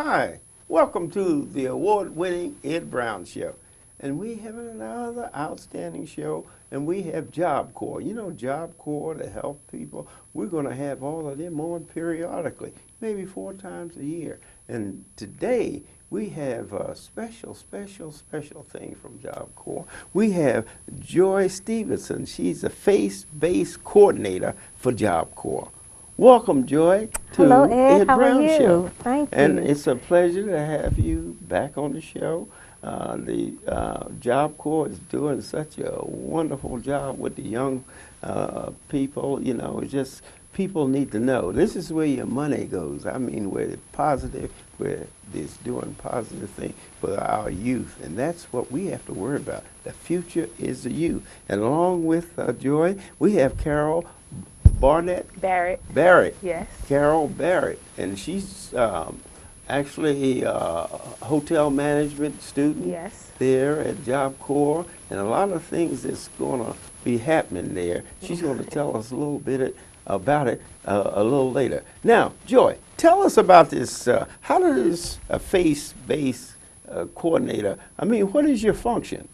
Hi, welcome to the award-winning Ed Brown Show. And we have another outstanding show, and we have Job Corps. You know, Job Corps to help people. We're going to have all of them on periodically, maybe 4 times a year. And today, we have a special thing from Job Corps. We have Joy Stevenson. She's a faith-based coordinator for Job Corps. Welcome, Joy, to Hello, Ed. Ed How Brown are you? Show. Thank And you. it's a pleasure to have you back on the show. The Job Corps is doing such a wonderful job with the young people. You know, it's just people need to know this is where your money goes. I mean, where it's positive, where it's doing positive things for our youth. And that's what we have to worry about. The future is the youth. And along with Joy, we have Carol Barrett. Yes. Carol Barrett. And she's actually a hotel management student Yes. there at Job Corps, and a lot of things that's going to be happening there. She's going to tell us a little bit about it a little later. Now, Joy, tell us about this. How does a faith-based coordinator, I mean, what is your function?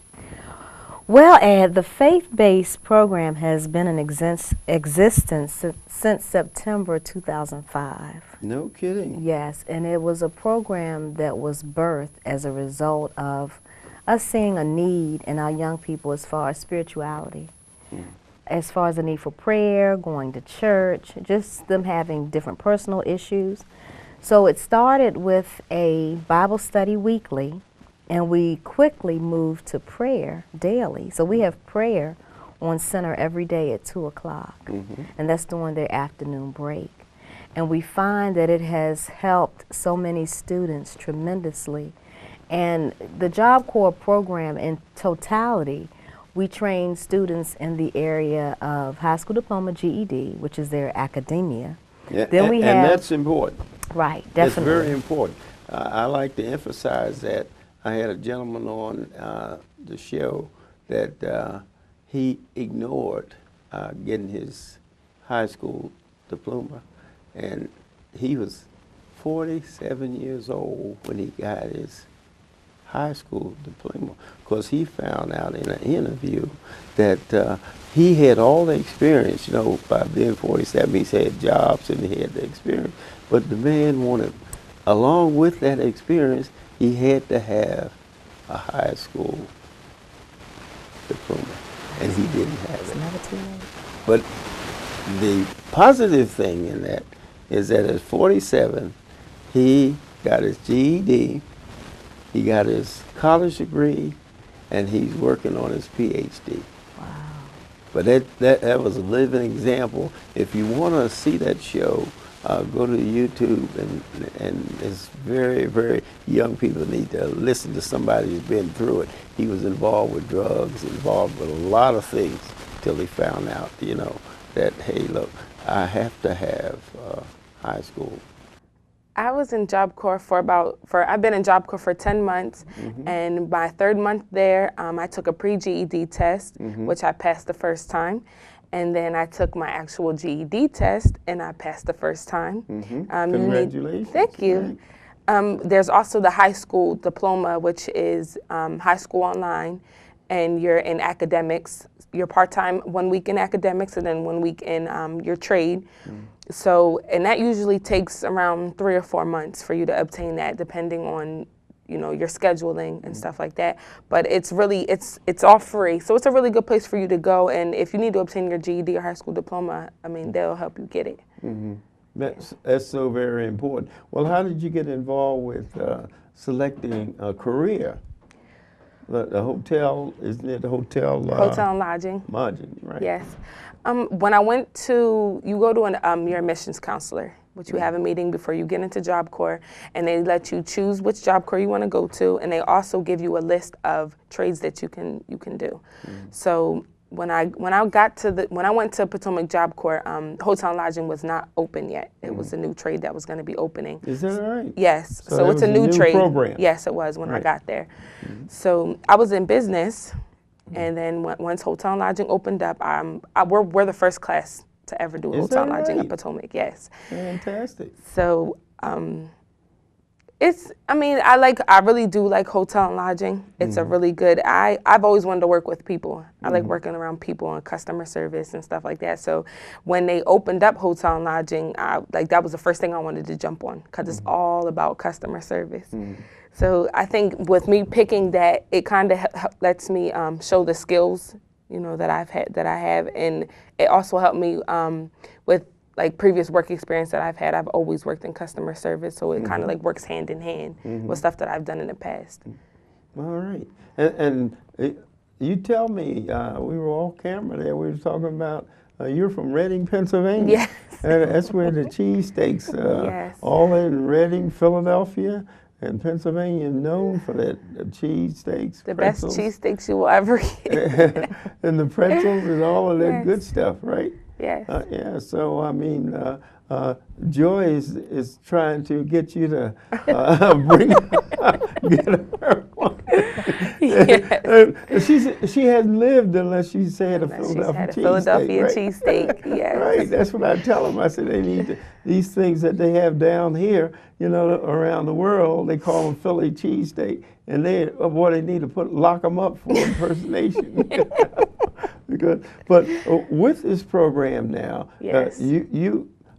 Well, Ed, the faith-based program has been in existence since September 2005. No kidding. Yes, and it was a program that was birthed as a result of us seeing a need in our young people as far as spirituality, as far as the need for prayer, going to church, just them having different personal issues. So it started with a Bible study weekly, and we quickly moved to prayer daily. So we have prayer on center every day at 2 o'clock, and that's during their afternoon break. And we find that it has helped so many students tremendously. And the Job Corps program in totality, we train students in the area of high school diploma, GED, which is their academia. Yeah, Then we have, and that's important. right, It's definitely. very important. I like to emphasize that. I had a gentleman on the show that he ignored getting his high school diploma, and he was 47 years old when he got his high school diploma, because he found out in an interview that he had all the experience, you know, by being 47, he's had jobs and he had the experience, but the man wanted, along with that experience, he had to have a high school diploma, and he didn't have It's it. never too late. But the positive thing in that is that at 47, he got his GED, he got his college degree, and he's working on his PhD. Wow. But that was a living example. If you want to see that show, go to YouTube, and it's very young people need to listen to somebody who's been through it. He was involved with drugs, involved with a lot of things, till he found out, you know, that, hey, look, I have to have high school. I was in Job Corps I've been in Job Corps for 10 months, and my 3rd month there, I took a pre-GED test, which I passed the first time, and then I took my actual GED test, and I passed the first time. Congratulations. Thank you. There's also the high school diploma, which is high school online, and you're in academics. You're part-time 1 week in academics, and then 1 week in your trade. So, and that usually takes around 3 or 4 months for you to obtain that, depending on, you know, your scheduling and stuff like that. But it's really, it's all free. So it's a really good place for you to go. And if you need to obtain your GED or high school diploma, I mean, they'll help you get it. That's so very important. Well, how did you get involved with selecting a career? The hotel, isn't it the hotel? Hotel and lodging. Lodging, right? Yes. When I went to, you go to your admissions counselor, which you have a meeting before you get into Job Corps, and they let you choose which Job Corps you want to go to, and they also give you a list of trades that you can do. So when I went to Potomac Job Corps, hotel and lodging was not open yet. It was a new trade that was going to be opening. Is that right? Yes. So So that it's a was a new new trade. program. Yes, it was when I Right. got there. So I was in business, and then once hotel and lodging opened up, we're the first class to ever do Is hotel that lodging right? at Potomac. Yes. Fantastic. So I really do like hotel and lodging. It's a really good, I've always wanted to work with people. I like working around people and customer service and stuff like that. So when they opened up hotel and lodging, that was the first thing I wanted to jump on, because it's all about customer service. So I think with me picking that, it kind of lets me show the skills, that I have, and it also helped me with like previous work experience that I've had. I've always worked in customer service, so it kind of like works hand in hand with stuff that I've done in the past. All right. And you tell me, we were off camera there, we were talking about, you're from Reading, Pennsylvania. Yes. And that's where the cheesesteaks, Yes. all in Reading, Philadelphia, and Pennsylvania, known for that cheesesteaks, The pretzels. best cheesesteaks you will ever get. And the pretzels and all of that Yes. good stuff, right? Yes. Yeah, so I mean, Joy is trying to get you to get her one. Yes. She hasn't lived unless she's had a She's Philadelphia had a cheesesteak, Philadelphia right? cheesesteak. Yes. Right, that's what I tell them. I said they need these things that they have down here, around the world. They call them Philly cheesesteak, and they need to lock them up for impersonation. But with this program now, Yes.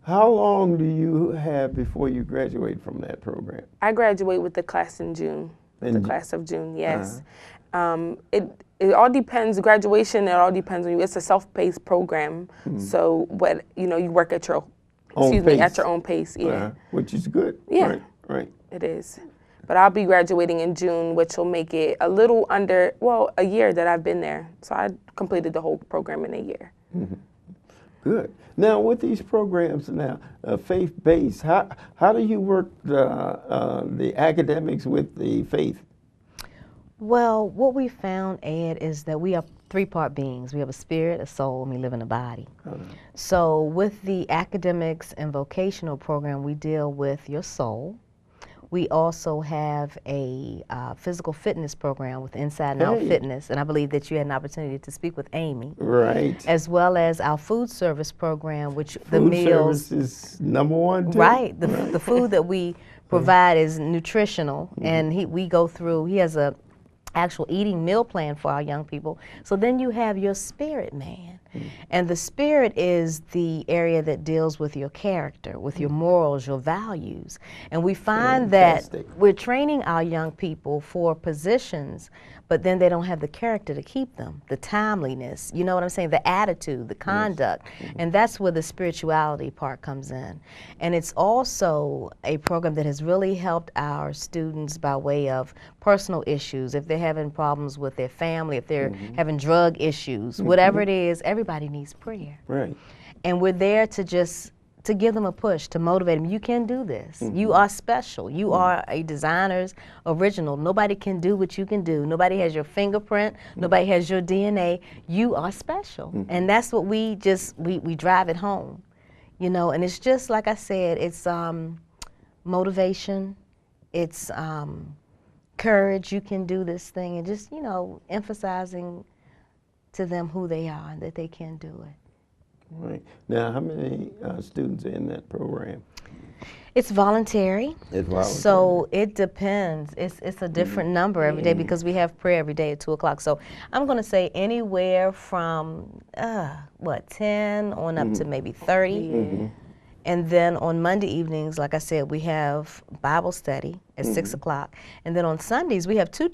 how long do you have before you graduate from that program? I graduate with the class in June. The class of June, yes. It all depends. Graduation, it all depends on you. It's a self-paced program, so you work at your at your own pace. Yeah, Which is good. Yeah. Right. It is. But I'll be graduating in June, which will make it a little under, a year that I've been there. So I completed the whole program in a year. Good. Now, with these programs now, faith-based, how do you work the academics with the faith? Well, what we found, Ed, is that we are three-part beings. We have a spirit, a soul, and we live in a body. So with the academics and vocational program, we deal with your soul. We also have a physical fitness program with Inside and Out Fitness, and I believe that you had an opportunity to speak with Amy. Right. As well as our food service program, which the Food meals. service is number one, too. Right. The food that we provide is nutritional, and we go through, he has a actual eating meal plan for our young people. So then you have your spirit man. And the spirit is the area that deals with your character, with your morals, your values. And we find that we're training our young people for positions, but then they don't have the character to keep them, the timeliness, you know what I'm saying, the attitude, the conduct. And that's where the spirituality part comes in. And it's also a program that has really helped our students by way of personal issues. If they're having problems with their family, if they're having drug issues, whatever it is, everybody needs prayer. Right. And we're there to give them a push, to motivate them. You can do this. You are special. You are a designer's original. Nobody can do what you can do. Nobody has your fingerprint. Nobody has your DNA. You are special. And that's what we drive it home. And it's just like I said, it's motivation. It's courage. You can do this thing. And just, emphasizing to them who they are and that they can do it. Right. Now, how many students are in that program? It's voluntary. It's voluntary. So it depends. It's a different number every day because we have prayer every day at 2 o'clock. So I'm going to say anywhere from, 10 on up to maybe 30. And then on Monday evenings, like I said, we have Bible study at 6 o'clock. And then on Sundays, we have two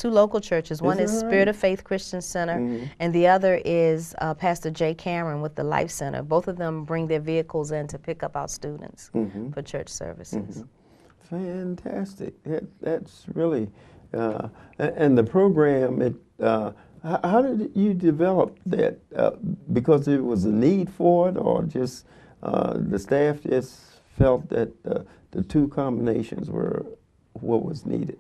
local churches. One is Spirit of Faith Christian Center, and the other is Pastor Jay Cameron with the Life Center. Both of them bring their vehicles in to pick up our students for church services. Fantastic. That's really, and the program, how did you develop that? Because there was a need for it, or just the staff just felt that the two combinations were what was needed?